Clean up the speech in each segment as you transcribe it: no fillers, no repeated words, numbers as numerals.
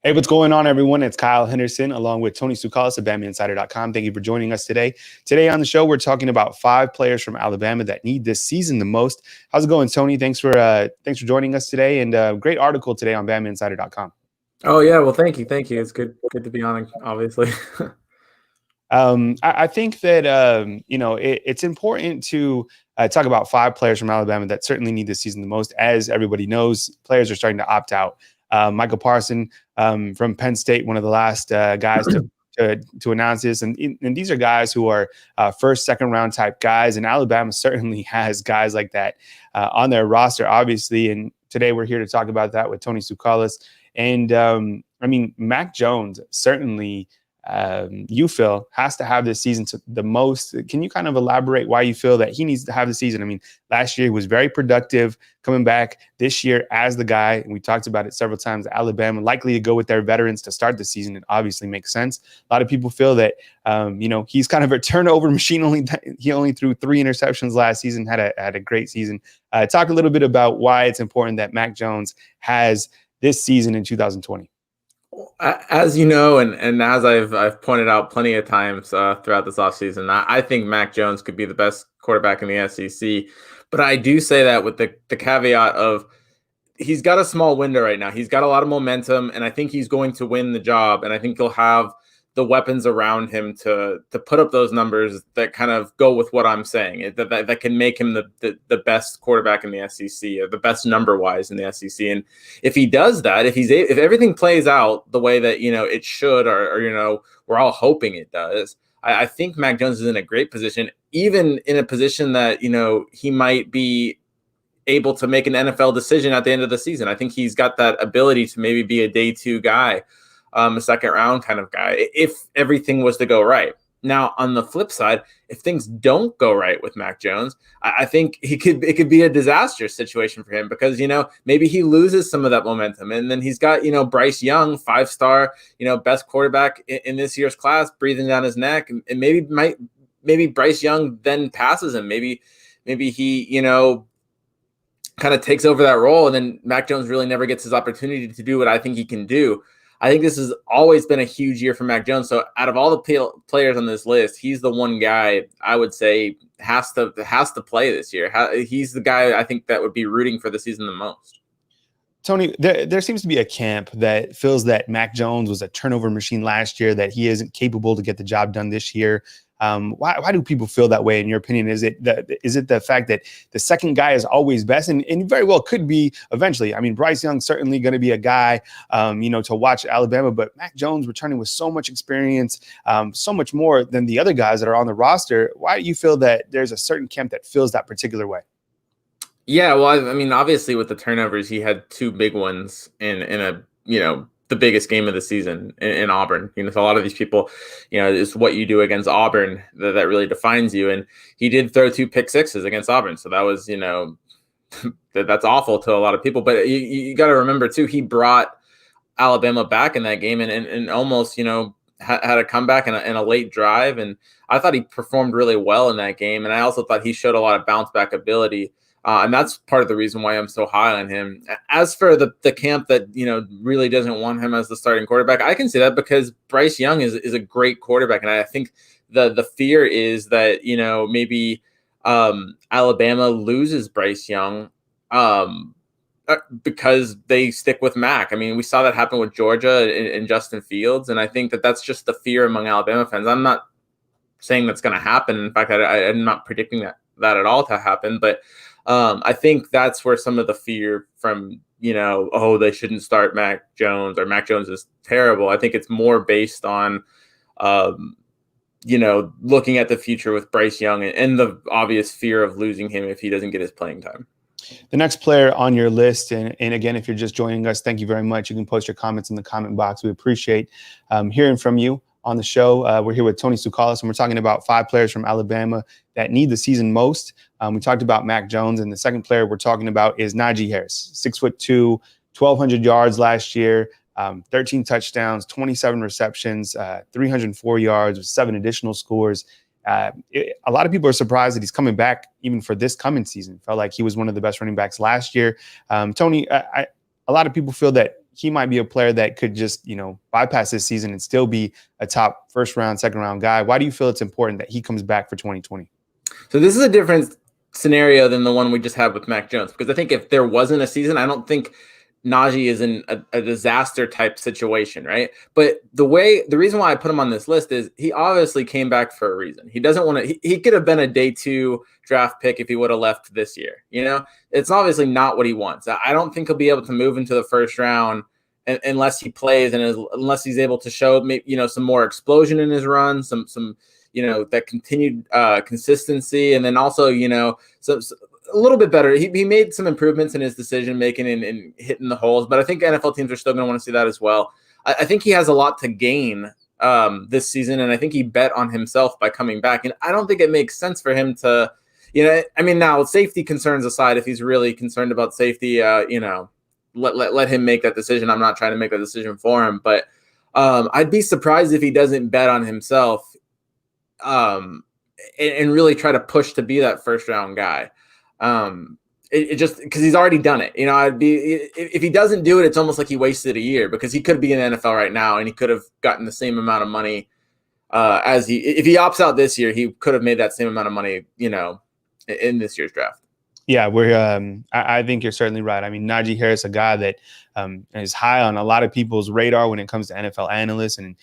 Hey, what's going on, everyone? It's Kyle Henderson along with Tony Tsoukalis of BamaInsider.com. Thank you for joining us today. Today on the show, we're talking about 5 players from Alabama that need this season the most. How's it going, Tony? Thanks for joining us today, and great article today on BamaInsider.com. Oh yeah, well, thank you. It's good to be on, obviously. I think that it's important to talk about 5 players from Alabama that certainly need this season the most. As everybody knows, players are starting to opt out. Micah Parsons from Penn State, one of the last guys to announce this, and these are guys who are first, second round type guys, and Alabama certainly has guys like that on their roster, obviously. And today we're here to talk about that with Tony Tsoukalis. And Mac Jones certainly. You feel has to have this season the most. Can you kind of elaborate why you feel that he needs to have the season? I mean, last year he was very productive coming back. This year as the guy, and we talked about it several times, Alabama likely to go with their veterans to start the season. It obviously makes sense. A lot of people feel that, he's kind of a turnover machine. He only threw 3 interceptions last season, had a great season. Talk a little bit about why it's important that Mac Jones has this season in 2020. As you know, and as I've pointed out plenty of times throughout this offseason, I think Mac Jones could be the best quarterback in the SEC. But I do say that with the caveat of he's got a small window right now. He's got a lot of momentum, and I think he's going to win the job. And I think he'll have the weapons around him to put up those numbers that kind of go with what I'm saying, that can make him the best quarterback in the SEC, or the best number wise in the SEC. And if he does that, if everything plays out the way that it should, or we're all hoping it does, I think Mac Jones is in a great position, even in a position that he might be able to make an NFL decision at the end of the season. I think he's got that ability to maybe be a day 2 guy. A second round kind of guy, if everything was to go right. Now, on the flip side, if things don't go right with Mac Jones, I think it could be a disastrous situation for him, because, maybe he loses some of that momentum. And then he's got, Bryce Young, 5-star, best quarterback in this year's class, breathing down his neck. And maybe Bryce Young then passes him. Maybe he, kind of takes over that role. And then Mac Jones really never gets his opportunity to do what I think he can do. I think this has always been a huge year for Mac Jones. So out of all the players on this list, he's the one guy I would say has to play this year. He's the guy I think that would be rooting for the season the most. Tony, there seems to be a camp that feels that Mac Jones was a turnover machine last year, that he isn't capable to get the job done this year. Why do people feel that way, in your opinion? Is it the fact that the second guy is always best, and very well could be eventually? I mean, Bryce Young's certainly going to be a guy, to watch Alabama, but Mac Jones returning with so much experience, so much more than the other guys that are on the roster. Why do you feel that there's a certain camp that feels that particular way? Yeah, well, I mean, obviously with the turnovers, he had 2 big ones in a the biggest game of the season in Auburn. So a lot of these people, it's what you do against Auburn that really defines you. And he did throw 2 pick sixes against Auburn. So that was, that's awful to a lot of people. But you got to remember too, he brought Alabama back in that game and almost, had a comeback and a late drive. And I thought he performed really well in that game. And I also thought he showed a lot of bounce back ability. And that's part of the reason why I'm so high on him. As for the camp that, really doesn't want him as the starting quarterback, I can see that because Bryce Young is a great quarterback. And I think the fear is that, maybe Alabama loses Bryce Young because they stick with Mac. I mean, we saw that happen with Georgia and Justin Fields. And I think that that's just the fear among Alabama fans. I'm not saying that's going to happen. In fact, I'm not predicting that at all to happen. But I think that's where some of the fear from, they shouldn't start Mac Jones, or Mac Jones is terrible. I think it's more based on, looking at the future with Bryce Young and the obvious fear of losing him if he doesn't get his playing time. The next player on your list, and again, if you're just joining us, thank you very much. You can post your comments in the comment box. We appreciate hearing from you on the show. We're here with Tony Tsoukalis, and we're talking about 5 players from Alabama that need the season most. We talked about Mac Jones, and the second player we're talking about is Najee Harris, 6'2", 1,200 yards last year, 13 touchdowns, 27 receptions, 304 yards with 7 additional scores. A lot of people are surprised that he's coming back even for this coming season. Felt like he was one of the best running backs last year. Tony, a lot of people feel that he might be a player that could just, bypass this season and still be a top first round, second round guy. Why do you feel it's important that he comes back for 2020? So this is a different scenario than the one we just had with Mac Jones, because I think if there wasn't a season, I don't think Najee is in a disaster type situation, right? But the reason why I put him on this list is he obviously came back for a reason. He doesn't want to. He could have been a day 2 draft pick if he would have left this year. It's obviously not what he wants. I don't think he'll be able to move into the first round unless he plays and unless he's able to show some more explosion in his run, some that continued consistency, and then also so a little bit better. He made some improvements in his decision making and hitting the holes, but I think NFL teams are still going to want to see that as well. I think he has a lot to gain this season, and I think he bet on himself by coming back. And I don't think it makes sense for him to, now safety concerns aside, if he's really concerned about safety, let him make that decision. I'm not trying to make that decision for him, but I'd be surprised if he doesn't bet on himself and really try to push to be that first round guy. It just because he's already done it. If he doesn't do it, it's almost like he wasted a year, because he could be in the NFL right now and he could have gotten the same amount of money if he opts out this year, he could have made that same amount of money, in this year's draft. Yeah, I think you're certainly right. I mean, Najee Harris, a guy that is high on a lot of people's radar when it comes to NFL analysts. And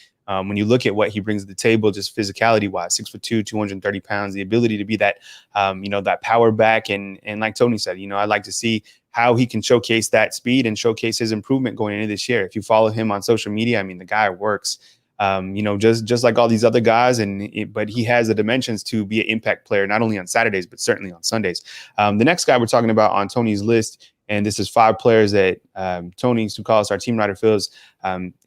when you look at what he brings to the table, just physicality wise, 6'2", 230 pounds, the ability to be that, that power back. And like Tony said, I'd like to see how he can showcase that speed and showcase his improvement going into this year. If you follow him on social media, I mean, the guy works, just like all these other guys. But he has the dimensions to be an impact player, not only on Saturdays, but certainly on Sundays. The next guy we're talking about on Tony's list, and this is 5 players that Tony Tsoukalas, our team writer, feels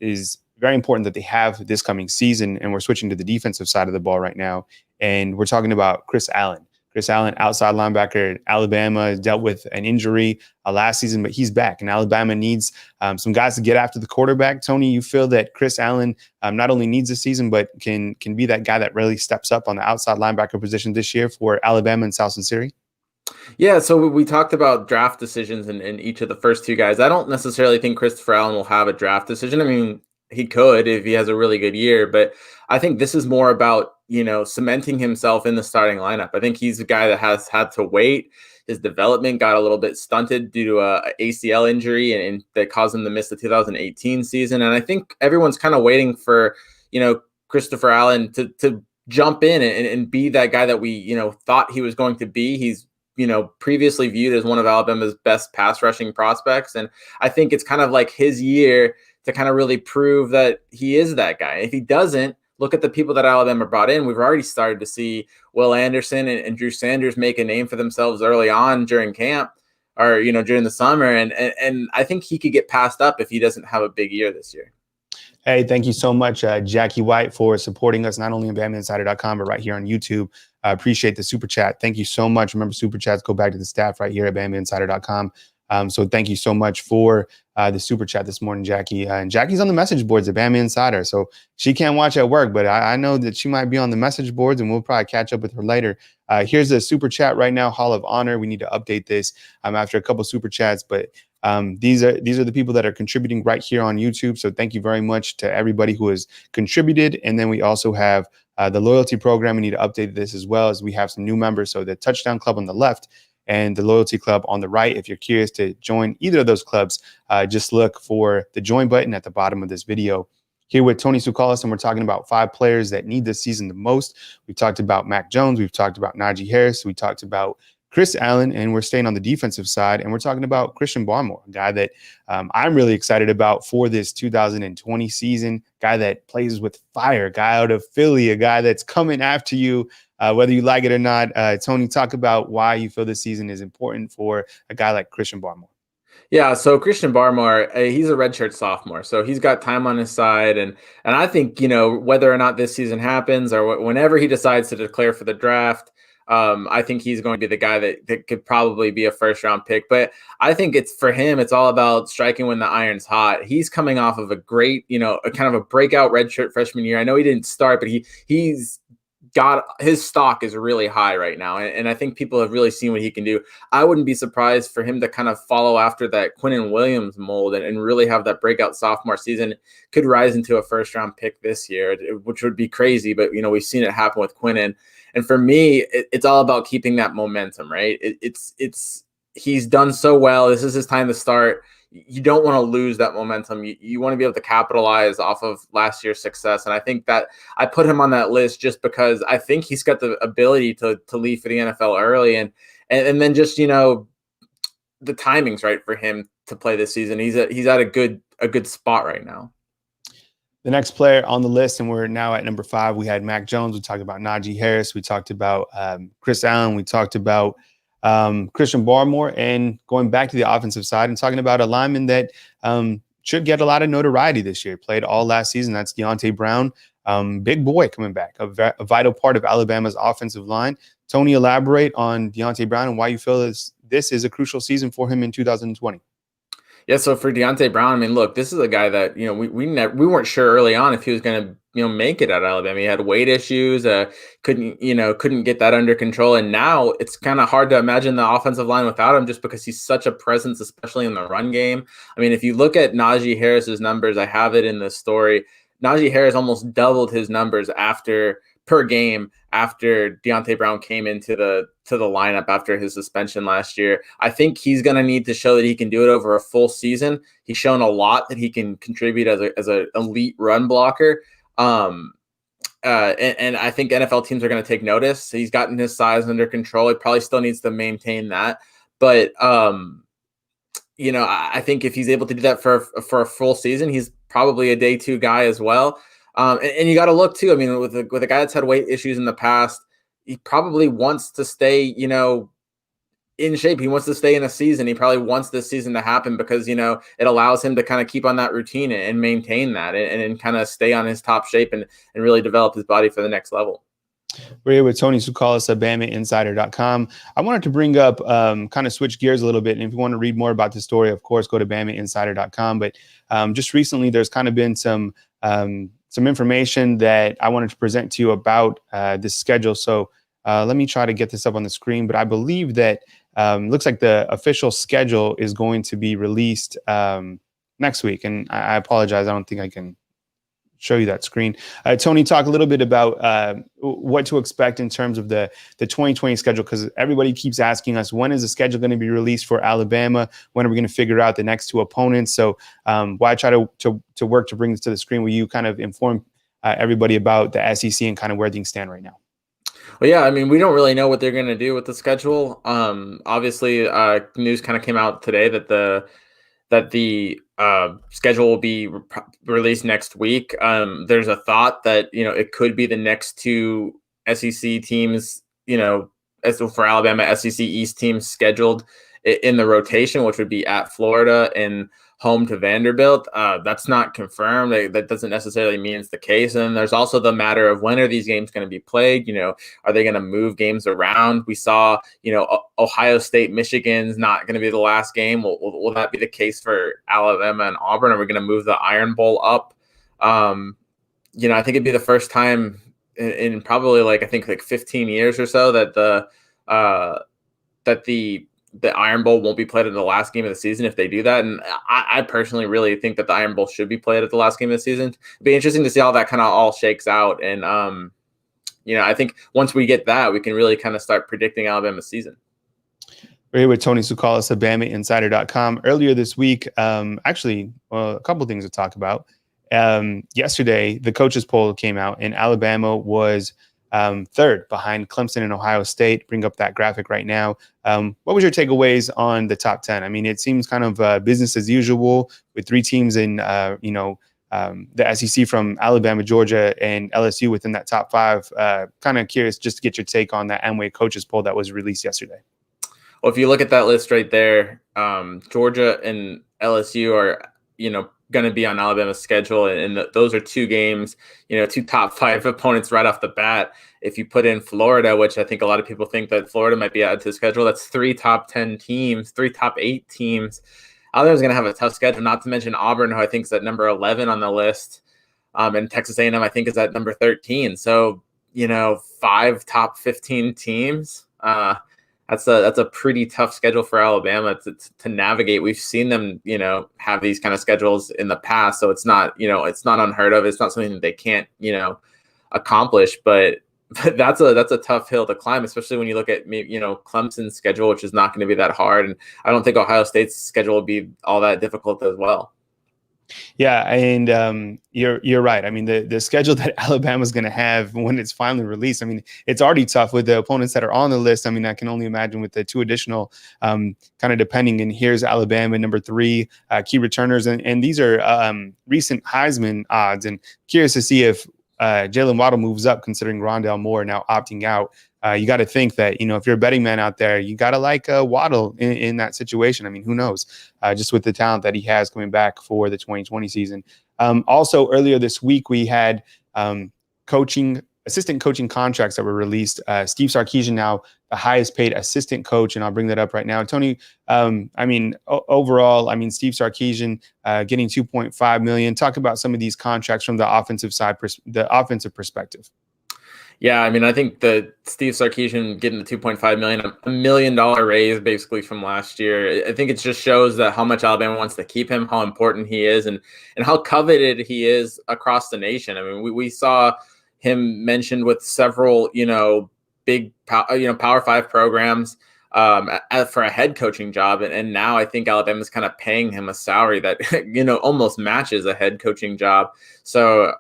is very important that they have this coming season. And we're switching to the defensive side of the ball right now. And we're talking about Chris Allen. Chris Allen, outside linebacker at Alabama, dealt with an injury last season, but he's back. And Alabama needs some guys to get after the quarterback. Tony, you feel that Chris Allen not only needs a season, but can be that guy that really steps up on the outside linebacker position this year for Alabama and South Cincinnati? Yeah, so we talked about draft decisions in each of the first 2 guys. I don't necessarily think Christopher Allen will have a draft decision. I mean, he could if he has a really good year, but I think this is more about, cementing himself in the starting lineup. I think he's a guy that has had to wait. His development got a little bit stunted due to a ACL injury and that caused him to miss the 2018 season. And I think everyone's kind of waiting for, Christopher Allen to jump in and be that guy that we, thought he was going to be. He's, previously viewed as one of Alabama's best pass rushing prospects. And I think it's kind of like his year to kind of really prove that he is that guy. If he doesn't, look at the people that Alabama brought in. We've already started to see Will Anderson and Drew Sanders make a name for themselves early on during camp or, during the summer. And I think he could get passed up if he doesn't have a big year this year. Hey, thank you so much, Jackie White, for supporting us, not only on BamaInsider.com, but right here on YouTube. I appreciate the super chat. Thank you so much. Remember, super chats go back to the staff right here at BamaInsider.com. So thank you so much for the super chat this morning, Jackie. And Jackie's on the message boards at Bama Insider, so she can't watch at work, but I know that she might be on the message boards, and we'll probably catch up with her later. Here's a super chat right now, Hall of Honor. We need to update this after a couple super chats, but these are the people that are contributing right here on YouTube. So thank you very much to everybody who has contributed. And then we also have the loyalty program. We need to update this as well, as we have some new members. So the Touchdown Club on the left and the Loyalty Club on the right. If you're curious to join either of those clubs, just look for the join button at the bottom of this video. Here with Tony Tsoukalas, and we're talking about 5 players that need this season the most. We've talked about Mac Jones. We've talked about Najee Harris. We talked about Chris Allen, and we're staying on the defensive side, and we're talking about Christian Barmore, a guy that I'm really excited about for this 2020 season, guy that plays with fire, a guy out of Philly, a guy that's coming after you, whether you like it or not. Tony, talk about why you feel this season is important for a guy like Christian Barmore. Yeah, so Christian Barmore, he's a redshirt sophomore, so he's got time on his side, and I think, whether or not this season happens or whenever he decides to declare for the draft, I think he's going to be the guy that could probably be a first-round pick. But I think for him, it's all about striking when the iron's hot. He's coming off of a great, a kind of a breakout redshirt freshman year. I know he didn't start, but he's his stock is really high right now. And I think people have really seen what he can do. I wouldn't be surprised for him to kind of follow after that Quinnen Williams mold and really have that breakout sophomore season. Could rise into a first round pick this year, which would be crazy. But, we've seen it happen with Quinnen. And for me, it's all about keeping that momentum, right? He's done so well. This is his time to start. You don't want to lose that momentum. You want to be able to capitalize off of last year's success. And I think that I put him on that list just because I think he's got the ability to leave for the NFL early. And then just, the timing's right for him to play this season. He's at a good spot right now. The next player on the list, and we're now at number 5, we had Mac Jones. We talked about Najee Harris. We talked about Chris Allen. We talked about Christian Barmore, and going back to the offensive side and talking about a lineman that should get a lot of notoriety this year. Played all last season. That's Deonte Brown. Big boy coming back, a vital part of Alabama's offensive line. Tony, elaborate on Deonte Brown and why you feel this is a crucial season for him in 2020. Yeah, so for Deonte Brown, I mean, look, this is a guy that, we weren't sure early on if he was going to, make it at Alabama. He had weight issues, couldn't get that under control. And now it's kind of hard to imagine the offensive line without him just because he's such a presence, especially in the run game. I mean, if you look at Najee Harris's numbers, I have it in the story. Najee Harris almost doubled his numbers per game after Deonte Brown came into the lineup after his suspension last year. I think he's going to need to show that he can do it over a full season. He's shown a lot that he can contribute as an elite run blocker. And I think NFL teams are going to take notice. He's gotten his size under control. He probably still needs to maintain that. But, I think if he's able to do that for a full season, he's probably a day 2 guy as well. And you got to look too. I mean, with a guy that's had weight issues in the past, he probably wants to stay, in shape. He wants to stay in a season. He probably wants this season to happen because, it allows him to kind of keep on that routine and maintain that and kind of stay on his top shape and really develop his body for the next level. We're here with Tony Tsoukalas at BamaInsider.com. I wanted to bring up, kind of switch gears a little bit. And if you want to read more about the story, of course, go to BamaInsider.com. But just recently, there's kind of been some information that I wanted to present to you about this schedule. So let me try to get this up on the screen. But I believe that looks like the official schedule is going to be released next week. And I apologize. I don't think I can show you that screen. Tony, talk a little bit about what to expect in terms of the 2020 schedule, because everybody keeps asking us, when is the schedule going to be released for Alabama? When are we going to figure out the next 2 opponents? So why try to work to bring this to the screen? Will you kind of inform everybody about the SEC and kind of where things stand right now? Well, yeah, I mean, we don't really know what they're going to do with the schedule. Obviously, news kind of came out today that the schedule will be released next week. There's a thought that, it could be the next 2 SEC teams, as for Alabama, SEC East teams scheduled in the rotation, which would be at Florida and home to Vanderbilt. That's not confirmed. That doesn't necessarily mean it's the case. And there's also the matter of when are these games going to be played? Are they going to move games around? We saw, Ohio State, Michigan's not going to be the last game. Will that be the case for Alabama and Auburn? Are we going to move the Iron Bowl up? I think it'd be the first time in probably like 15 years or so that the Iron Bowl won't be played in the last game of the season if they do that. And I personally really think that the Iron Bowl should be played at the last game of the season. It'd be interesting to see how that kind of all shakes out. And, I think once we get that, we can really kind of start predicting Alabama's season. We're here with Tony Tsoukalas at BamaInsider.com. Earlier this week, a couple things to talk about. Yesterday, the coaches poll came out, and Alabama was 3rd behind Clemson and Ohio State. Bring up that graphic right now. What was your takeaways on the top 10? I mean, it seems kind of business as usual with 3 teams in, the SEC from Alabama, Georgia, and LSU within that top 5. Kind of curious just to get your take on that Amway coaches poll that was released yesterday. Well, if you look at that list right there, Georgia and LSU are, going to be on Alabama's schedule. And those are 2 games, 2 top 5 opponents right off the bat. If you put in Florida, which I think a lot of people think that Florida might be added to the schedule, that's 3 top 10 teams, 3 top 8 teams. Alabama's going to have a tough schedule, not to mention Auburn, who I think is at number 11 on the list. And Texas A&M, I think, is at number 13. So, 5 top 15 teams. That's a pretty tough schedule for Alabama to navigate. We've seen them, have these kind of schedules in the past, so it's not unheard of. It's not something that they can't, accomplish, but that's a tough hill to climb, especially when you look at Clemson's schedule, which is not going to be that hard, and I don't think Ohio State's schedule will be all that difficult as well. Yeah, and you're right. I mean, the schedule that Alabama's going to have when it's finally released, I mean, it's already tough with the opponents that are on the list. I mean, I can only imagine with the 2 additional kind of depending. And here's Alabama, number 3, key returners. And these are recent Heisman odds. And curious to see if Jalen Waddle moves up, considering Rondale Moore now opting out. You got to think that, if you're a betting man out there, you got to like Waddle in that situation. I mean, who knows? Just with the talent that he has coming back for the 2020 season. Also, earlier this week, we had assistant coaching contracts that were released. Steve Sarkisian, now the highest paid assistant coach, and I'll bring that up right now. Tony, overall, Steve Sarkisian getting $2.5 million. Talk about some of these contracts from the offensive side, the offensive perspective. Yeah, I think the Steve Sarkisian getting the $2.5 million, $1 million raise basically from last year. I think it just shows that how much Alabama wants to keep him, how important he is, and how coveted he is across the nation. I mean, we saw him mentioned with several, big, Power 5 programs for a head coaching job. And now I think Alabama's kind of paying him a salary that, almost matches a head coaching job. So,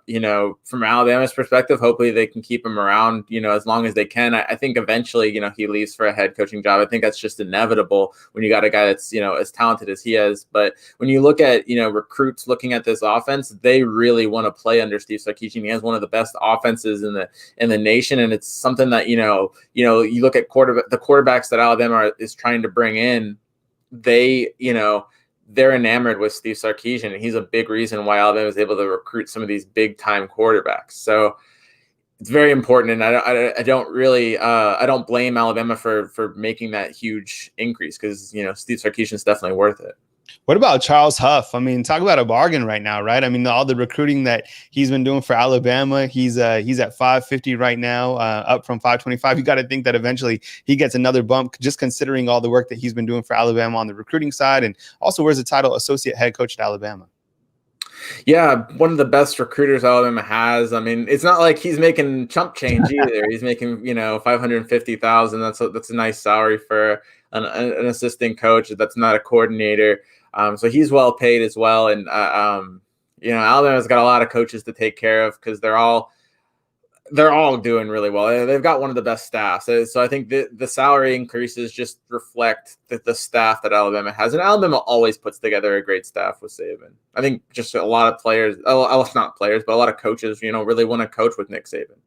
from Alabama's perspective, hopefully they can keep him around, as long as they can. I think eventually, he leaves for a head coaching job. I think that's just inevitable when you got a guy that's, as talented as he is. But when you look at, recruits looking at this offense, they really want to play under Steve Sarkisian. He has one of the best offenses in the nation. And it's something that, you look at the quarterbacks that Alabama is trying to bring in, they're enamored with Steve Sarkisian, and he's a big reason why Alabama is able to recruit some of these big time quarterbacks. So it's very important, and I don't blame Alabama for making that huge increase, because Steve Sarkisian is definitely worth it. What about Charles Huff? Talk about a bargain right now, right? All the recruiting that he's been doing for Alabama, he's at 550 right now, up from 525. You got to think that eventually he gets another bump, just considering all the work that he's been doing for Alabama on the recruiting side, and also wears the title associate head coach at Alabama. Yeah, one of the best recruiters Alabama has. It's not like he's making chump change either. He's making, $550,000. That's a nice salary for an assistant coach. That's not a coordinator. So he's well paid as well. And Alabama's got a lot of coaches to take care of, because they're all doing really well. They've got one of the best staffs. So I think the salary increases just reflect the staff that Alabama has. And Alabama always puts together a great staff with Saban. I think just a lot of players, not players, but a lot of coaches, really want to coach with Nick Saban.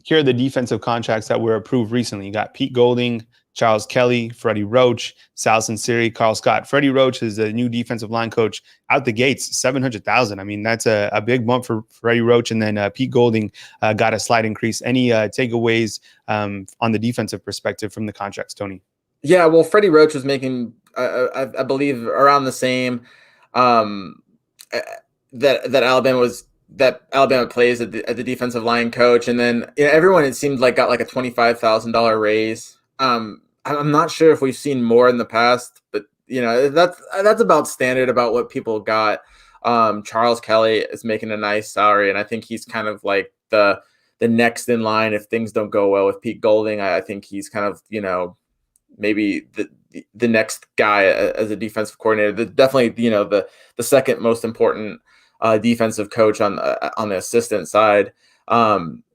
Here are the defensive contracts that were approved recently. You got Pete Golding, Charles Kelly, Freddie Roach, Sal Sinceri, Carl Scott. Freddie Roach is the new defensive line coach out the gates, $700,000. That's a big bump for Freddie Roach. And then Pete Golding got a slight increase. Any takeaways on the defensive perspective from the contracts, Tony? Yeah, well, Freddie Roach was making, I believe, around the same that Alabama plays at the defensive line coach. And then everyone, it seemed like, got like a $25,000 raise. I'm not sure if we've seen more in the past, but that's about standard about what people got. Charles Kelly is making a nice salary, and I think he's kind of like the next in line if things don't go well with Pete Golding. I think he's kind of maybe the next guy as a defensive coordinator. Definitely the second most important defensive coach on the assistant side.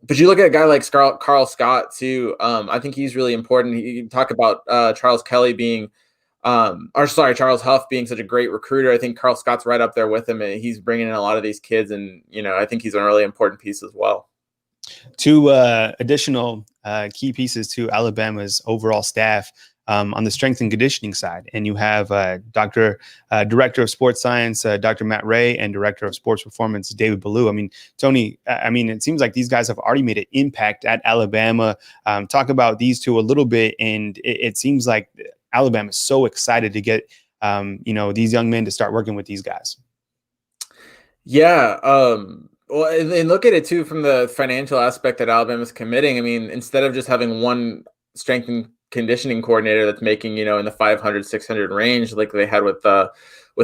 But you look at a guy like Carl Scott too. I think he's really important. You talk about Charles Huff being such a great recruiter. I think Carl Scott's right up there with him, and he's bringing in a lot of these kids. And I think he's a really important piece as well. 2 additional key pieces to Alabama's overall staff. On the strength and conditioning side. And you have Director of Sports Science, Dr. Matt Ray, and Director of Sports Performance, David Ballou. Tony, it seems like these guys have already made an impact at Alabama. Talk about these 2 a little bit. And it seems like Alabama is so excited to get, these young men to start working with these guys. Yeah. Well, and look at it too from the financial aspect that Alabama's committing. I mean, instead of just having one strength and conditioning coordinator that's making, in the 500, 600 range, like they had with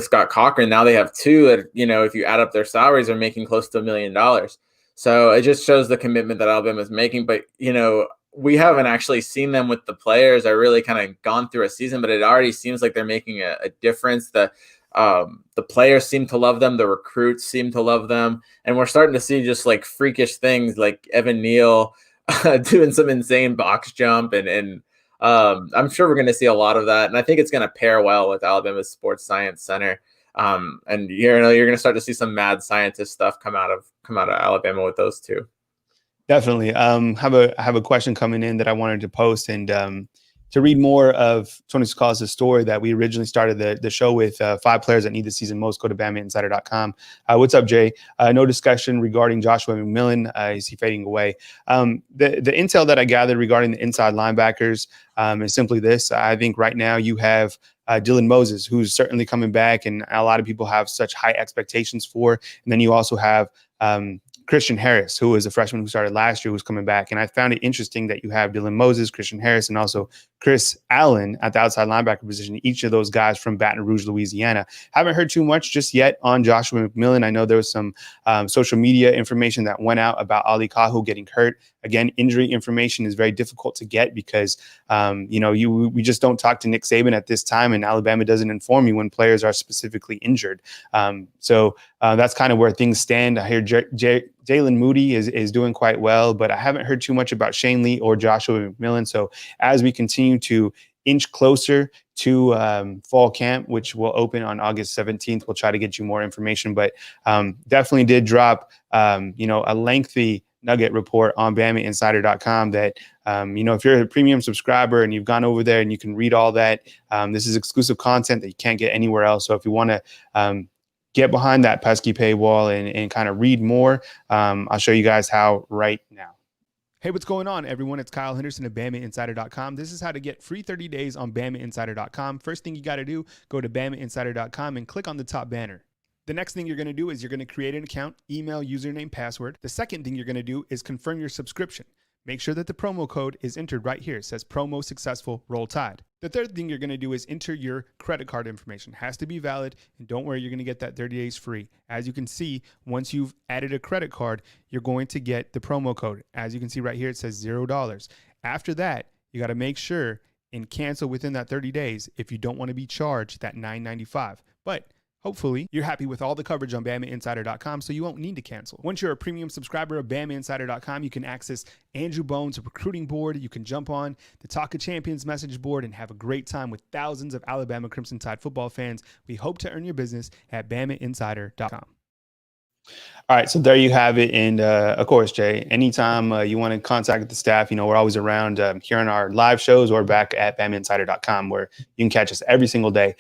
Scott Cochran, now they have two that, if you add up their salaries, are making close to $1 million. So it just shows the commitment that Alabama's making. But, we haven't actually seen them with the players. I really kind of gone through a season, but it already seems like they're making a difference. The players seem to love them. The recruits seem to love them. And we're starting to see just like freakish things like Evan Neal doing some insane box jump. And I'm sure we're going to see a lot of that. And I think it's going to pair well with Alabama's Sports Science Center. And you're going to start to see some mad scientist stuff come out of Alabama with those two. Definitely. I have a question coming in that I wanted to post, and to read more of Tony Sukalis' story that we originally started the show with, 5 players that need the season most. Go to BamaInsider.com. What's up, Jay? No discussion regarding Joshua McMillan. Is he fading away? The intel that I gathered regarding the inside linebackers is simply this. I think right now you have Dylan Moses, who's certainly coming back, and a lot of people have such high expectations for. And then you also have Christian Harris, who is a freshman who started last year, who's coming back. And I found it interesting that you have Dylan Moses, Christian Harris, and also Chris Allen at the outside linebacker position, each of those guys from Baton Rouge, Louisiana. Haven't heard too much just yet on Joshua McMillan. I know there was some social media information that went out about Ali Kahu getting hurt. Again, injury information is very difficult to get because, we just don't talk to Nick Saban at this time, and Alabama doesn't inform you when players are specifically injured. So that's kind of where things stand. I hear Jalen Moody is doing quite well, but I haven't heard too much about Shane Lee or Joshua McMillan. So as we continue to inch closer to fall camp, which will open on August 17th, we'll try to get you more information. But definitely did drop, a lengthy nugget report on BamaInsider.com that, if you're a premium subscriber and you've gone over there and you can read all that, this is exclusive content that you can't get anywhere else. So if you want to get behind that pesky paywall and kind of read more, I'll show you guys how right now. Hey, what's going on, everyone? It's Kyle Henderson of BamaInsider.com. This is how to get free 30 days on BamaInsider.com. First thing you got to do, go to BamaInsider.com and click on the top banner. The next thing you're going to do is you're going to create an account, email, username, password. The second thing you're going to do is confirm your subscription. Make sure that the promo code is entered right here. It says promo successful, roll tide. The third thing you're going to do is enter your credit card information. It has to be valid, and don't worry, you're going to get that 30 days free. As you can see, once you've added a credit card, you're going to get the promo code. As you can see right here, it says $0. After that, you got to make sure and cancel within that 30 days if you don't want to be charged that $9.95. But hopefully, you're happy with all the coverage on BamaInsider.com, so you won't need to cancel. Once you're a premium subscriber of BamaInsider.com, you can access Andrew Bones' recruiting board. You can jump on the Talk of Champions message board and have a great time with thousands of Alabama Crimson Tide football fans. We hope to earn your business at BamaInsider.com. All right, so there you have it. And of course, Jay, anytime you want to contact the staff, we're always around here on our live shows or back at BamaInsider.com, where you can catch us every single day.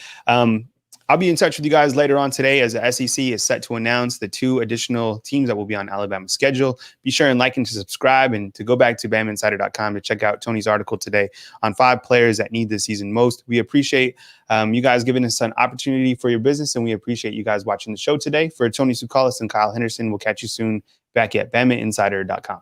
I'll be in touch with you guys later on today as the SEC is set to announce the 2 additional teams that will be on Alabama's schedule. Be sure and like and to subscribe, and to go back to BamaInsider.com to check out Tony's article today on 5 players that need this season most. We appreciate you guys giving us an opportunity for your business, and we appreciate you guys watching the show today. For Tony Sukalis and Kyle Henderson, we'll catch you soon back at BamaInsider.com.